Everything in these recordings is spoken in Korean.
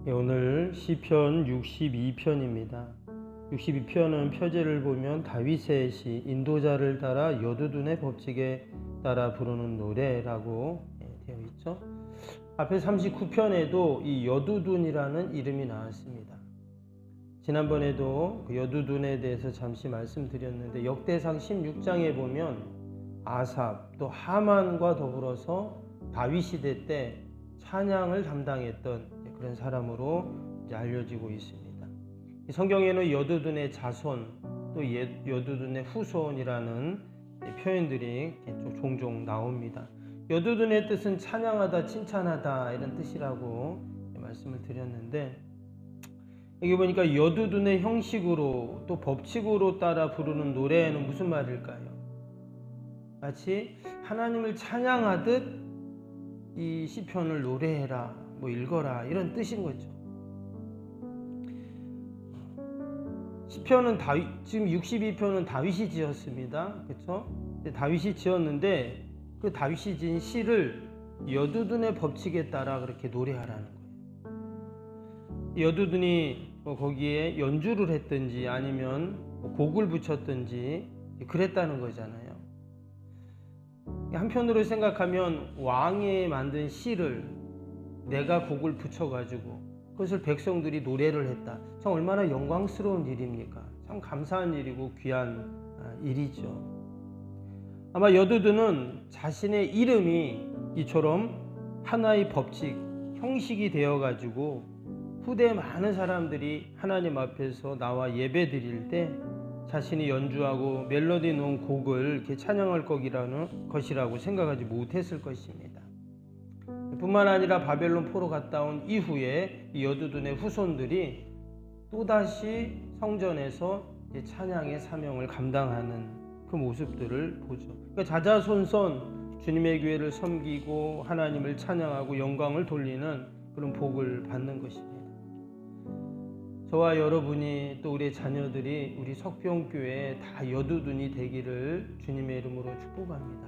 오늘 시편 62편입니다. 62편은 표제를 보면 다윗의 시, 인도자를 따라 여두둔의 법칙에 따라 부르는 노래라고 되어 있죠. 앞에 39편에도 이 여두둔이라는 이름이 나왔습니다. 지난번에도 그 여두둔에 대해서 잠시 말씀드렸는데 역대상 16장에 보면 아삽 또 하만과 더불어서 다윗 시대 때 찬양을 담당했던 그런 사람으로 알려지고 있습니다. 성경에는 여두둔의 자손 또 여두둔의 후손이라는 표현들이 종종 나옵니다. 여두둔의 뜻은 찬양하다, 칭찬하다 이런 뜻이라고 말씀을 드렸는데, 여기 보니까 여두둔의 형식으로 또 법칙으로 따라 부르는 노래는 무슨 말일까요? 마치 하나님을 찬양하듯 이 시편을 노래해라, 읽어라 이런 뜻인 거죠. 시편은 지금 62편은 다윗이 지었습니다. 그렇죠? 다윗이 지었는데 그 다윗이 지은 시를 여두둔의 법칙에 따라 그렇게 노래하라는 거예요. 여두둔이 거기에 연주를 했든지 아니면 곡을 붙였든지 그랬다는 거잖아요. 한편으로 생각하면 왕이 만든 시를 내가 곡을 붙여가지고 그것을 백성들이 노래를 했다. 참 얼마나 영광스러운 일입니까? 참 감사한 일이고 귀한 일이죠. 아마 여두둔은 자신의 이름이 이처럼 하나의 법칙, 형식이 되어가지고 후대 많은 사람들이 하나님 앞에서 나와 예배 드릴 때 자신이 연주하고 멜로디 넣은 곡을 이렇게 찬양할 것이라고 생각하지 못했을 것입니다. 뿐만 아니라 바벨론 포로 갔다 온 이후에 여두둔의 후손들이 또다시 성전에서 찬양의 사명을 감당하는 그 모습들을 보죠. 그러니까 자자손손 주님의 교회를 섬기고 하나님을 찬양하고 영광을 돌리는 그런 복을 받는 것입니다. 저와 여러분이 또 우리의 자녀들이 우리 석병교회에 다 여두둔이 되기를 주님의 이름으로 축복합니다.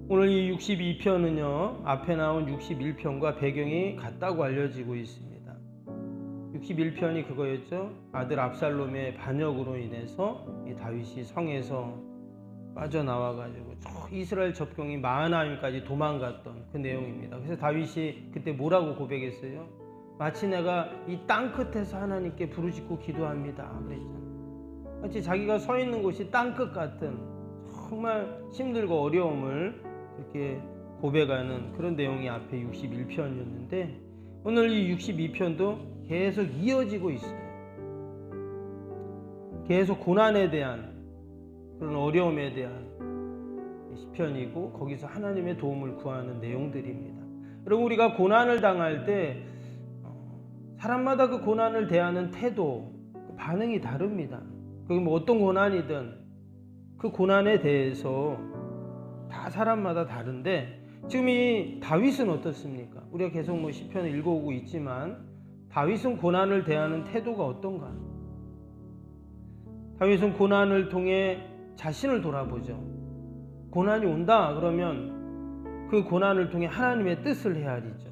오늘 이 62편은요, 앞에 나온 61편과 배경이 같다고 알려지고 있습니다. 61편이 그거였죠. 아들 압살롬의 반역으로 인해서 이 다윗이 성에서 빠져나와가지고 이스라엘 접경이 마하나임까지 도망갔던 그 내용입니다. 그래서 다윗이 그때 뭐라고 고백했어요? 마치 내가 이 땅 끝에서 하나님께 부르짖고 기도합니다 그랬잖아요. 마치 자기가 서 있는 곳이 땅 끝 같은 정말 힘들고 어려움을 그렇게 고백하는 그런 내용이 앞에 61편이었는데 오늘 이 62편도 계속 이어지고 있어요. 계속 고난에 대한 그런 어려움에 대한 시편이고 거기서 하나님의 도움을 구하는 내용들입니다. 여러분, 우리가 고난을 당할 때 사람마다 그 고난을 대하는 태도, 그 반응이 다릅니다. 그게 뭐 어떤 고난이든 그 고난에 대해서 다 사람마다 다른데, 지금 이 다윗은 어떻습니까? 우리가 계속 시편을 읽어오고 있지만 다윗은 고난을 대하는 태도가 어떤가? 다윗은 고난을 통해 자신을 돌아보죠. 고난이 온다 그러면 그 고난을 통해 하나님의 뜻을 헤아리죠.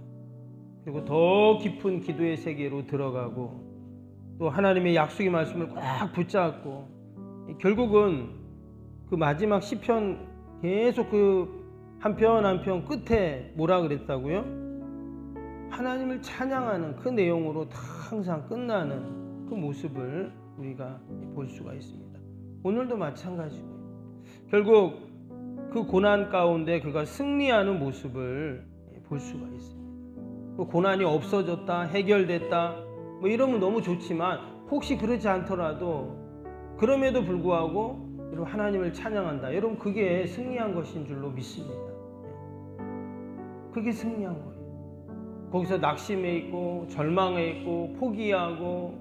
그리고 더 깊은 기도의 세계로 들어가고 또 하나님의 약속의 말씀을 꽉 붙잡고 결국은 그 마지막 시편 계속 그 한 편 한 편 끝에 뭐라 그랬다고요? 하나님을 찬양하는 그 내용으로 다 항상 끝나는 그 모습을 우리가 볼 수가 있습니다. 오늘도 마찬가지고요. 결국 그 고난 가운데 그가 승리하는 모습을 볼 수가 있습니다. 고난이 없어졌다, 해결됐다 이러면 너무 좋지만 혹시 그렇지 않더라도 그럼에도 불구하고 여러분 하나님을 찬양한다. 여러분 그게 승리한 것인 줄로 믿습니다. 그게 승리한 거예요. 거기서 낙심해 있고 절망해 있고 포기하고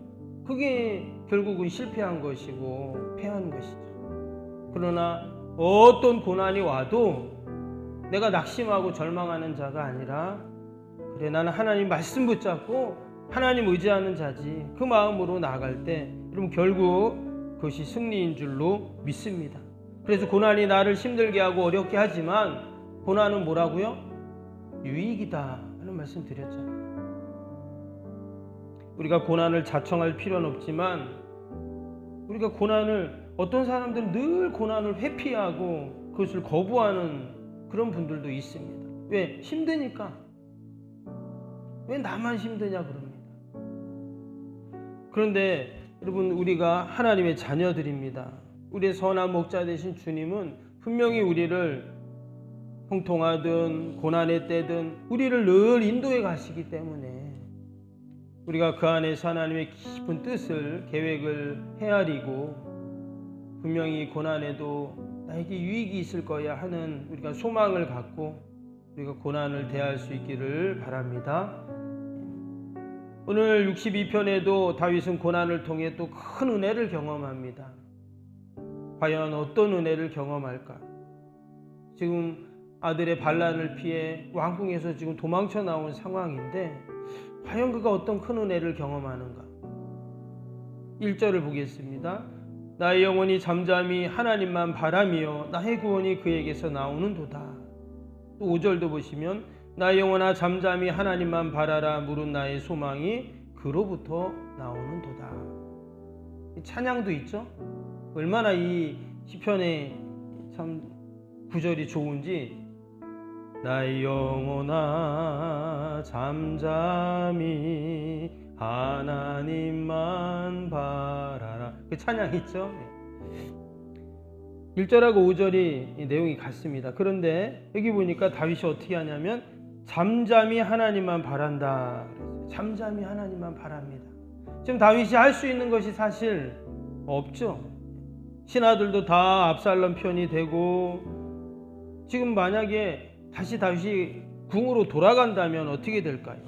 그게 결국은 실패한 것이고 패한 것이죠. 그러나 어떤 고난이 와도 내가 낙심하고 절망하는 자가 아니라 그래 나는 하나님 말씀 붙잡고 하나님 의지하는 자지, 그 마음으로 나아갈 때 여러분 결국 그것이 승리인 줄로 믿습니다. 그래서 고난이 나를 힘들게 하고 어렵게 하지만 고난은 뭐라고요? 유익이다 하는 말씀 드렸잖아요. 우리가 고난을 자청할 필요는 없지만 우리가 고난을 어떤 사람들은 늘 고난을 회피하고 그것을 거부하는 그런 분들도 있습니다. 왜? 힘드니까. 왜 나만 힘드냐 그럽니다. 그런데 여러분 우리가 하나님의 자녀들입니다. 우리의 선한 목자 되신 주님은 분명히 우리를 형통하든 고난의 때든 우리를 늘 인도해 가시기 때문에 우리가 그 안에서 하나님의 깊은 뜻을 계획을 헤아리고 분명히 고난에도 나에게 유익이 있을 거야 하는 우리가 소망을 갖고 우리가 고난을 대할 수 있기를 바랍니다. 오늘 62편에도 다윗은 고난을 통해 또 큰 은혜를 경험합니다. 과연 어떤 은혜를 경험할까? 지금 아들의 반란을 피해 왕궁에서 지금 도망쳐 나온 상황인데 과연 그가 어떤 큰 은혜를 경험하는가? 1절을 보겠습니다. 나의 영혼이 잠잠히 하나님만 바라며 나의 구원이 그에게서 나오는도다. 또 5절도 보시면 나의 영혼아 잠잠히 하나님만 바라라 물은 나의 소망이 그로부터 나오는도다. 찬양도 있죠. 얼마나 이 시편의 참 구절이 좋은지 나의 영혼아 잠잠히 하나님만 바라라. 그 찬양 있죠. 1절하고 5절이 내용이 같습니다. 그런데 여기 보니까 다윗이 어떻게 하냐면 잠잠히 하나님만 바란다. 잠잠히 하나님만 바랍니다. 지금 다윗이 할 수 있는 것이 사실 없죠. 신하들도 다 압살롬 편이 되고 지금 만약에 다시 다윗이 궁으로 돌아간다면 어떻게 될까요?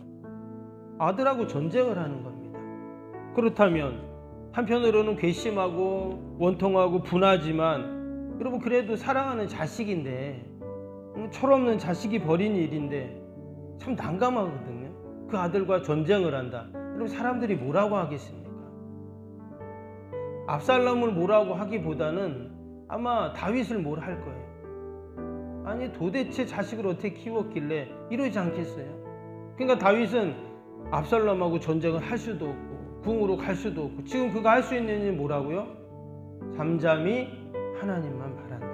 아들하고 전쟁을 하는 겁니다. 그렇다면 한편으로는 괘씸하고 원통하고 분하지만 여러분 그래도 사랑하는 자식인데 철없는 자식이 벌인 일인데 참 난감하거든요. 그 아들과 전쟁을 한다. 여러분 사람들이 뭐라고 하겠습니까? 압살롬을 뭐라고 하기보다는 아마 다윗을 뭐라 할 거예요. 아니 도대체 자식을 어떻게 키웠길래 이러지 않겠어요? 그러니까 다윗은 압살롬하고 전쟁을 할 수도 없고 궁으로 갈 수도 없고 지금 그가 할 수 있는 일이 뭐라고요? 잠잠히 하나님만 바란다.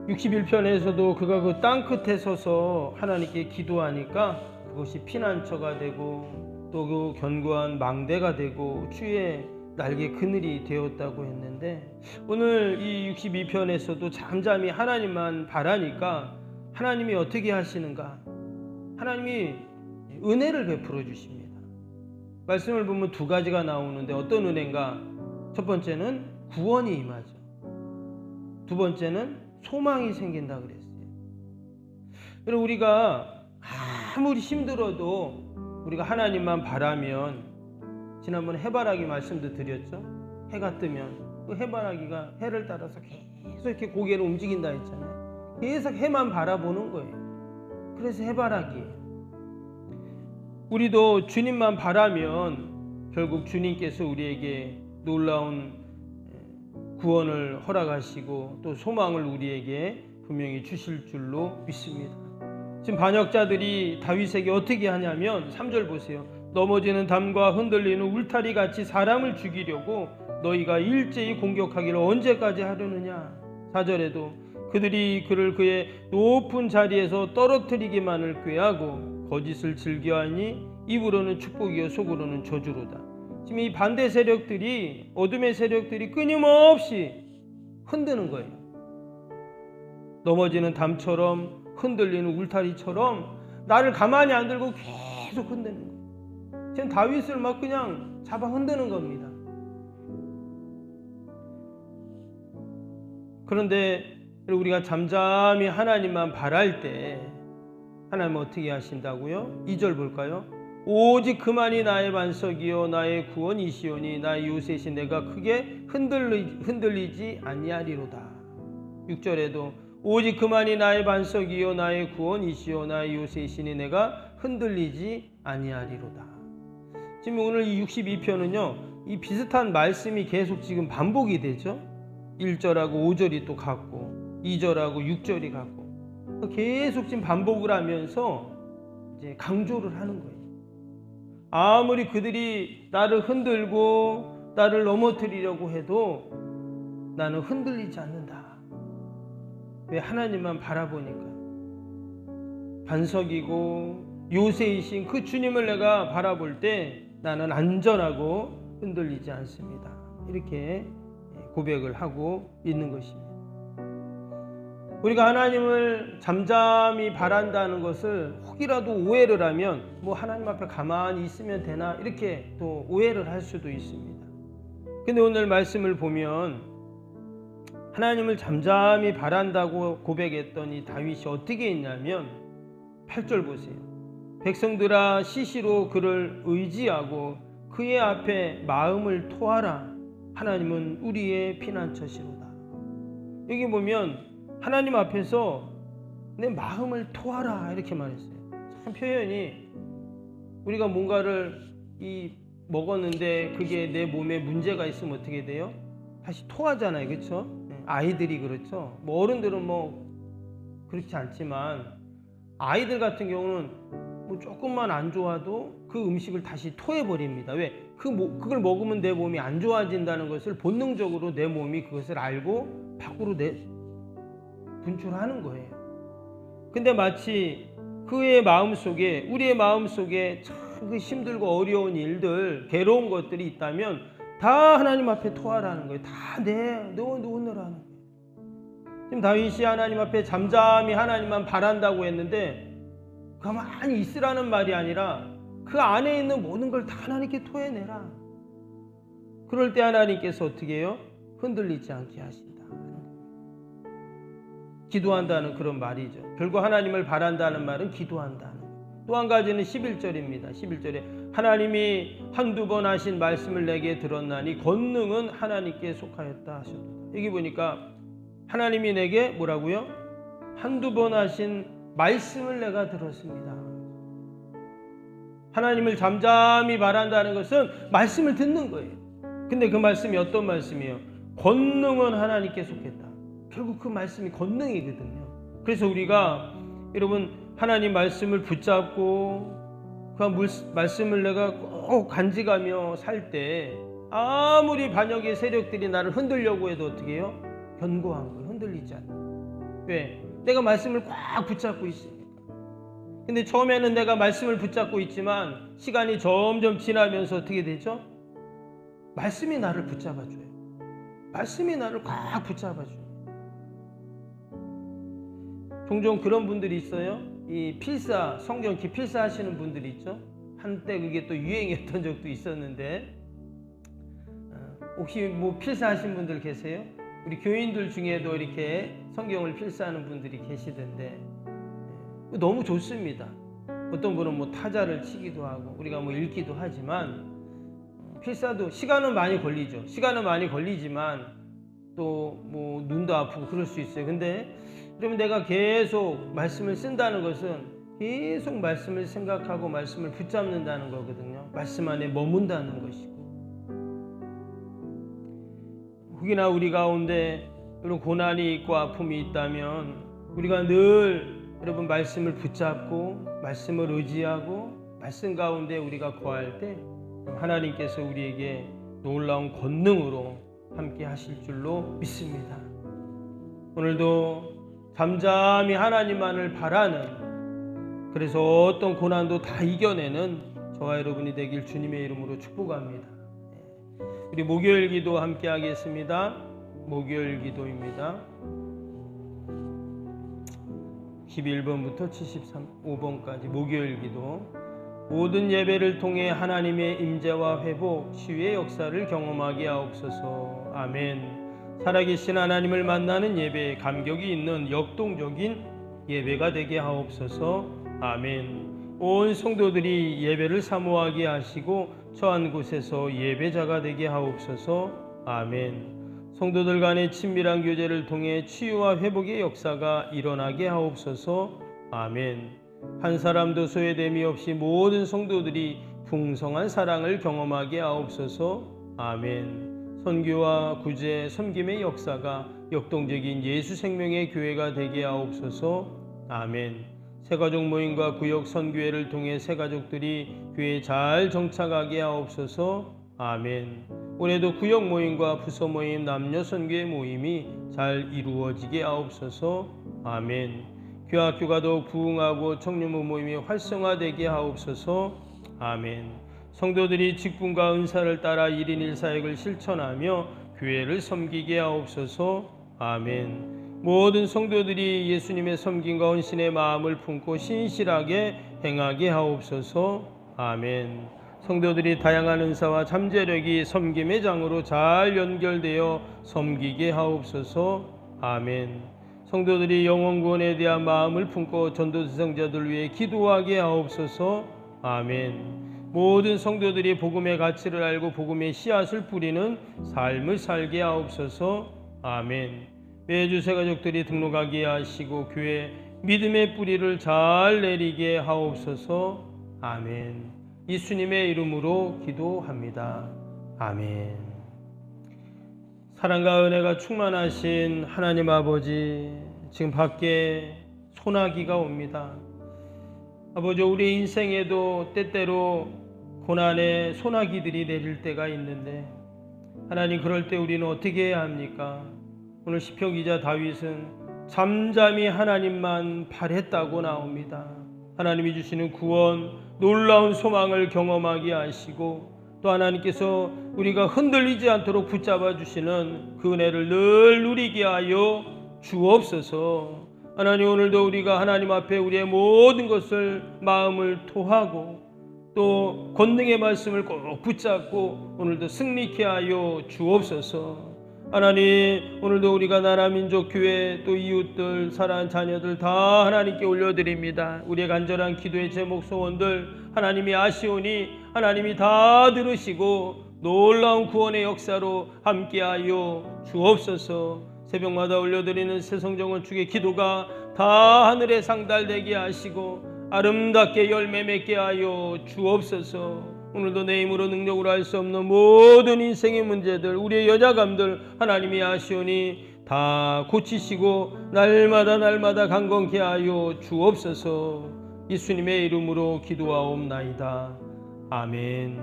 61편에서도 그가 그 땅 끝에 서서 하나님께 기도하니까 그것이 피난처가 되고 또 그 견고한 망대가 되고 주의 날개 그늘이 되었다고 했는데 오늘 이 62편에서도 잠잠히 하나님만 바라니까 하나님이 어떻게 하시는가? 하나님이 은혜를 베풀어 주십니다. 말씀을 보면 두 가지가 나오는데 어떤 은혜인가? 첫 번째는 구원이 임하죠. 두 번째는 소망이 생긴다 그랬어요. 여러분 우리가 아무리 힘들어도 우리가 하나님만 바라면 지난번에 해바라기 말씀도 드렸죠. 해가 뜨면 그 해바라기가 해를 따라서 계속 이렇게 고개를 움직인다 했잖아요. 계속 해만 바라보는 거예요. 그래서 해바라기예요. 우리도 주님만 바라면 결국 주님께서 우리에게 놀라운 구원을 허락하시고 또 소망을 우리에게 분명히 주실 줄로 믿습니다. 지금 반역자들이 다윗에게 어떻게 하냐면 3절 보세요. 넘어지는 담과 흔들리는 울타리 같이 사람을 죽이려고 너희가 일제히 공격하기를 언제까지 하려느냐. 4절에도 그들이 그를 그의 높은 자리에서 떨어뜨리기만을 꾀하고 거짓을 즐겨하니 입으로는 축복이요 속으로는 저주로다. 지금 이 반대 세력들이 어둠의 세력들이 끊임없이 흔드는 거예요. 넘어지는 담처럼 흔들리는 울타리처럼 나를 가만히 안 들고 계속 흔드는 거예요. 지금 다윗을 막 그냥 잡아 흔드는 겁니다. 그런데 우리가 잠잠히 하나님만 바랄 때 하나님은 어떻게 하신다고요? 2절 볼까요? 오직 그만이 나의 반석이요 나의 구원이시오니 나의 요새신 내가 크게 흔들리지 아니하리로다. 6절에도 오직 그만이 나의 반석이요 나의 구원이시요 나의 요새이시니 내가 흔들리지 아니하리로다. 지금 오늘 이 62편은요 이 비슷한 말씀이 계속 지금 반복이 되죠. 1절하고 5절이 또 같고 2절하고 6절이 같고 계속 지금 반복을 하면서 이제 강조를 하는 거예요. 아무리 그들이 나를 흔들고 나를 넘어뜨리려고 해도 나는 흔들리지 않는다. 왜? 하나님만 바라보니까. 반석이고 요새이신 그 주님을 내가 바라볼 때 나는 안전하고 흔들리지 않습니다. 이렇게 고백을 하고 있는 것입니다. 우리가 하나님을 잠잠히 바란다는 것을 혹이라도 오해를 하면 뭐 하나님 앞에 가만히 있으면 되나 이렇게 또 오해를 할 수도 있습니다. 근데 오늘 말씀을 보면 하나님을 잠잠히 바란다고 고백했던 이 다윗이 어떻게 했냐면 8절 보세요. 백성들아 시시로 그를 의지하고 그의 앞에 마음을 토하라. 하나님은 우리의 피난처시로다. 여기 보면 하나님 앞에서 내 마음을 토하라 이렇게 말했어요. 참 표현이, 우리가 뭔가를 먹었는데 그게 내 몸에 문제가 있으면 어떻게 돼요? 다시 토하잖아요. 그렇죠? 아이들이 그렇죠. 뭐 어른들은 뭐 그렇지 않지만 아이들 같은 경우는 뭐 조금만 안 좋아도 그 음식을 다시 토해버립니다. 왜? 그걸 먹으면 내 몸이 안 좋아진다는 것을 본능적으로 내 몸이 그것을 알고 밖으로 분출하는 거예요. 근데 마치 그의 마음속에, 우리의 마음속에 참 그 힘들고 어려운 일들, 괴로운 것들이 있다면 다 하나님 앞에 토하라는 거예요. 다 놓으라는 거예요. 지금 다윗이 하나님 앞에 잠잠히 하나님만 바란다고 했는데 가만히 있으라는 말이 아니라 그 안에 있는 모든 걸 다 하나님께 토해내라. 그럴 때 하나님께서 어떻게 해요? 흔들리지 않게 하신다. 기도한다는 그런 말이죠. 결국 하나님을 바란다는 말은 기도한다는 거예요. 또 한 가지는 11절입니다. 11절에 하나님이 한두 번 하신 말씀을 내게 들었나니 권능은 하나님께 속하였다 하셨다. 여기 보니까 하나님이 내게 뭐라고요? 한두 번 하신 말씀을 내가 들었습니다. 하나님을 잠잠히 바란다는 것은 말씀을 듣는 거예요. 근데 그 말씀이 어떤 말씀이에요? 권능은 하나님께 속했다. 결국 그 말씀이 권능이거든요. 그래서 우리가 여러분 하나님 말씀을 붙잡고 그 말씀을 내가 꼭 간직하며 살 때 아무리 반역의 세력들이 나를 흔들려고 해도 어떻게 해요? 견고한 거예요. 흔들리지 않아요. 왜? 내가 말씀을 꽉 붙잡고 있으니까. 근데 처음에는 내가 말씀을 붙잡고 있지만 시간이 점점 지나면서 어떻게 되죠? 말씀이 나를 붙잡아줘요. 말씀이 나를 꽉 붙잡아줘요. 종종 그런 분들이 있어요. 이 필사, 성경 기필사 하시는 분들이 있죠. 한때 그게 또 유행이었던 적도 있었는데 혹시 뭐 필사하신 분들 계세요? 우리 교인들 중에도 이렇게 성경을 필사하는 분들이 계시던데 너무 좋습니다. 어떤 분은 뭐 타자를 치기도 하고 우리가 뭐 읽기도 하지만 필사도 시간은 많이 걸리죠. 시간은 많이 걸리지만 또 뭐 눈도 아프고 그럴 수 있어요. 근데 그러면 내가 계속 말씀을 쓴다는 것은 계속 말씀을 생각하고 말씀을 붙잡는다는 거거든요. 말씀 안에 머문다는 것이고. 혹이나 우리 가운데 이런 고난이 있고 아픔이 있다면 우리가 늘 여러분 말씀을 붙잡고 말씀을 의지하고 말씀 가운데 우리가 거할 때 하나님께서 우리에게 놀라운 권능으로 함께 하실 줄로 믿습니다. 오늘도 잠잠히 하나님만을 바라는, 그래서 어떤 고난도 다 이겨내는 저와 여러분이 되길 주님의 이름으로 축복합니다. 우리 목요일 기도 함께 하겠습니다. 목요일 기도입니다. 11번부터 75번까지 목요일 기도. 모든 예배를 통해 하나님의 임재와 회복, 치유의 역사를 경험하게 하옵소서. 아멘. 살아계신 하나님을 만나는 예배에 감격이 있는 역동적인 예배가 되게 하옵소서. 아멘. 온 성도들이 예배를 사모하게 하시고 처한 곳에서 예배자가 되게 하옵소서. 아멘. 성도들 간의 친밀한 교제를 통해 치유와 회복의 역사가 일어나게 하옵소서. 아멘. 한 사람도 소외됨이 없이 모든 성도들이 풍성한 사랑을 경험하게 하옵소서. 아멘. 선교와 구제, 섬김의 역사가 역동적인 예수 생명의 교회가 되게 하옵소서. 아멘. 새가족 모임과 구역 선교회를 통해 새가족들이 교회에 잘 정착하게 하옵소서. 아멘. 올해도 구역 모임과 부서 모임, 남녀 선교회 모임이 잘 이루어지게 하옵소서. 아멘. 교학교가 더욱 부흥하고 청년부 모임이 활성화되게 하옵소서. 아멘. 성도들이 직분과 은사를 따라 1인 1사역을 실천하며 교회를 섬기게 하옵소서. 아멘. 모든 성도들이 예수님의 섬김과 헌신의 마음을 품고 신실하게 행하게 하옵소서. 아멘. 성도들이 다양한 은사와 잠재력이 섬김의 장으로 잘 연결되어 섬기게 하옵소서. 아멘. 성도들이 영혼 구원에 대한 마음을 품고 전도 대상자들 위해 기도하게 하옵소서. 아멘. 모든 성도들이 복음의 가치를 알고 복음의 씨앗을 뿌리는 삶을 살게 하옵소서. 아멘. 매주 새가족들이 등록하게 하시고 교회 믿음의 뿌리를 잘 내리게 하옵소서. 아멘. 예수님의 이름으로 기도합니다. 아멘. 사랑과 은혜가 충만하신 하나님 아버지, 지금 밖에 소나기가 옵니다. 아버지, 우리 인생에도 때때로 고난의 소나기들이 내릴 때가 있는데 하나님, 그럴 때 우리는 어떻게 해야 합니까? 오늘 시편 기자 다윗은 잠잠히 하나님만 바랬다고 나옵니다. 하나님이 주시는 구원, 놀라운 소망을 경험하게 하시고 또 하나님께서 우리가 흔들리지 않도록 붙잡아 주시는 그 은혜를 늘 누리게 하여 주옵소서. 하나님, 오늘도 우리가 하나님 앞에 우리의 모든 것을 마음을 토하고 또 권능의 말씀을 꼭 붙잡고 오늘도 승리케 하여 주옵소서. 하나님, 오늘도 우리가 나라 민족 교회 또 이웃들 사랑하는 자녀들 다 하나님께 올려드립니다. 우리의 간절한 기도의 제목 소원들 하나님이 아시오니 하나님이 다 들으시고 놀라운 구원의 역사로 함께하여 주옵소서. 새벽마다 올려드리는 새성정원 축의 기도가 다 하늘에 상달되게 하시고 아름답게 열매 맺게 하여 주옵소서. 오늘도 내 힘으로 능력으로 할 수 없는 모든 인생의 문제들, 우리의 여자감들 하나님이 아시오니 다 고치시고 날마다 강건케 하여 주옵소서. 예수님의 이름으로 기도하옵나이다. 아멘.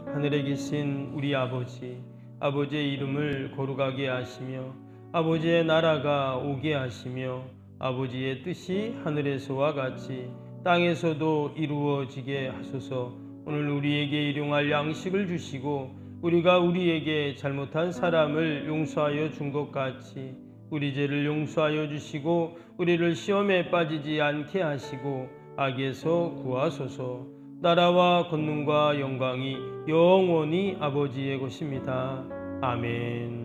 하늘에 계신 우리 아버지, 아버지의 이름을 거룩하게 하시며 아버지의 나라가 오게 하시며 아버지의 뜻이 하늘에서와 같이 땅에서도 이루어지게 하소서. 오늘 우리에게 일용할 양식을 주시고 우리가 우리에게 잘못한 사람을 용서하여 준 것 같이 우리 죄를 용서하여 주시고 우리를 시험에 빠지지 않게 하시고 악에서 구하소서. 나라와 권능과 영광이 영원히 아버지의 것입니다. 아멘.